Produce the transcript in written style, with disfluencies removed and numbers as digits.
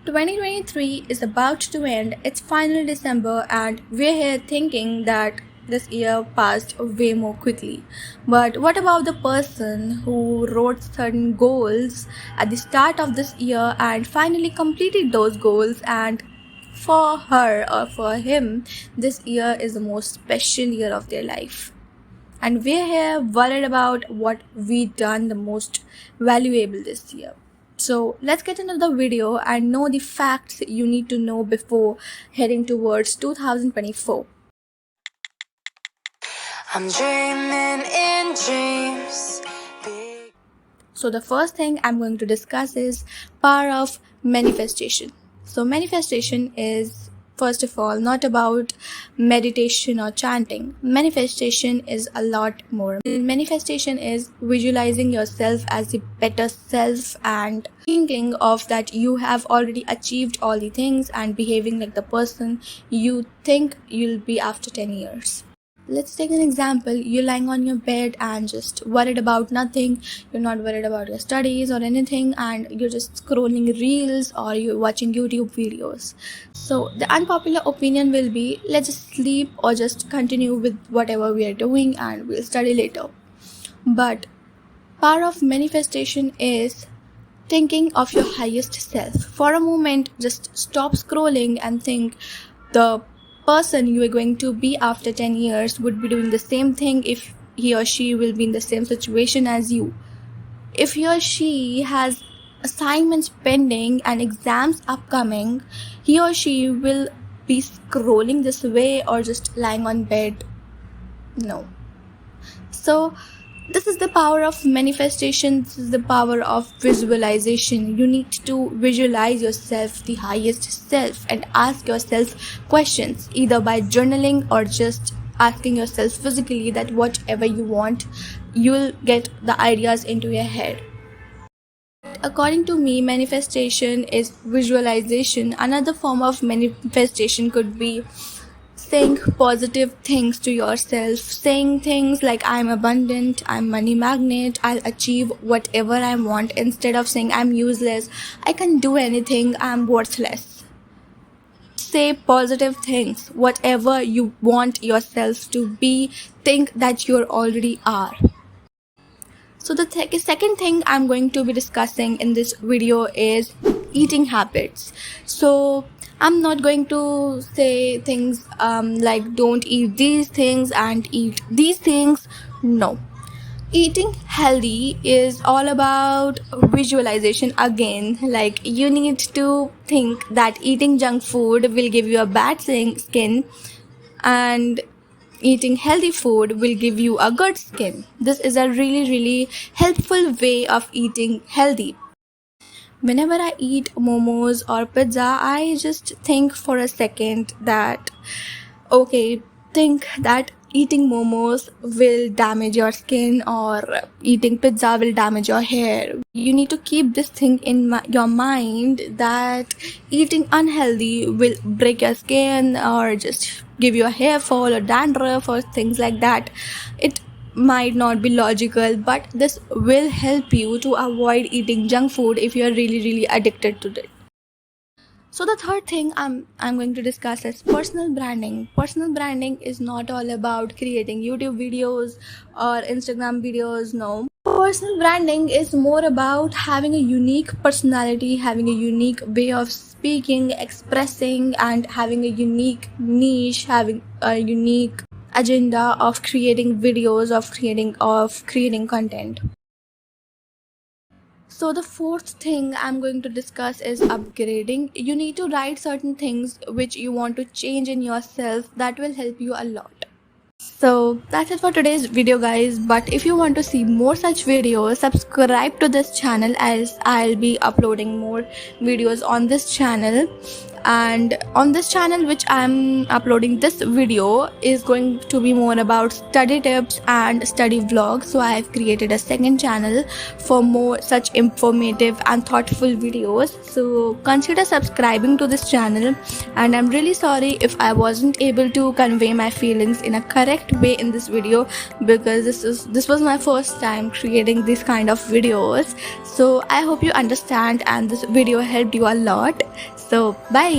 2023 is about to end. It's finally December, and we're here thinking that this year passed way more quickly. But what about the person who wrote certain goals at the start of this year and finally completed those goals? And for her or for him, this year is the most special year of their life. And we're here worried about what we done the most valuable this year. So let's get into the video and know the facts you need to know before heading towards 2024. I'm dreaming in dreams. So the first thing I'm going to discuss is power of manifestation. So manifestation is, first of all, not about meditation or chanting. Manifestation is a lot more. Manifestation is visualizing yourself as the better self and thinking of that you have already achieved all the things and behaving like the person you think you'll be after 10 years. Let's take an example. You're lying on your bed and just worried about nothing. You're not worried about your studies or anything, and you're just scrolling reels or you're watching YouTube videos. So the unpopular opinion will be, let's just sleep or just continue with whatever we are doing and we'll study later. But power of manifestation is thinking of your highest self. For a moment, just stop scrolling and think the person you are going to be after 10 years would be doing the same thing if he or she will be in the same situation as you. If he or she has assignments pending and exams upcoming, he or she will be scrolling this way or just lying on bed. No. So this is the power of manifestation. This is the power of visualization. You need to visualize yourself, the highest self, and ask yourself questions, either by journaling or just asking yourself physically that whatever you want, you'll get the ideas into your head. According to me, manifestation is visualization. Another form of manifestation could be saying positive things to yourself, saying things like I'm abundant, I'm money magnet, I'll achieve whatever I want, instead of saying I'm useless, I can't do anything, I'm worthless. Say positive things. Whatever you want yourself to be, think that you already are. So the second thing I'm going to be discussing in this video is eating habits. So I'm not going to say things like don't eat these things and eat these things. No. Eating healthy is all about visualization again. Like, you need to think that eating junk food will give you a bad skin and eating healthy food will give you a good skin. This is a really helpful way of eating healthy. Whenever I eat momos or pizza, I just think for a second that, think that eating momos will damage your skin or eating pizza will damage your hair. You need to keep this thing in your mind that eating unhealthy will break your skin or just give you a hair fall or dandruff or things like that. It might not be logical, but this will help you to avoid eating junk food if you are really addicted to it. So the third thing I'm going to discuss is personal branding. Personal branding is not all about creating YouTube videos or Instagram videos. No. Personal branding is more about having a unique personality, having a unique way of speaking, expressing, and having a unique niche, having a unique agenda of creating videos, of creating content. So the fourth thing I'm going to discuss is upgrading. You need to write certain things which you want to change in yourself. That will help you a lot. So that's it for today's video, guys. But if you want to see more such videos, subscribe to this channel as I'll be uploading more videos on this channel. And on this channel which I'm uploading this video is going to be more about study tips and study vlogs. So I have created a second channel for more such informative and thoughtful videos. So consider subscribing to this channel, and I'm really sorry if I wasn't able to convey my feelings in a correct way in this video, because this was my first time creating this kind of videos. So I hope you understand and this video helped you a lot. So bye.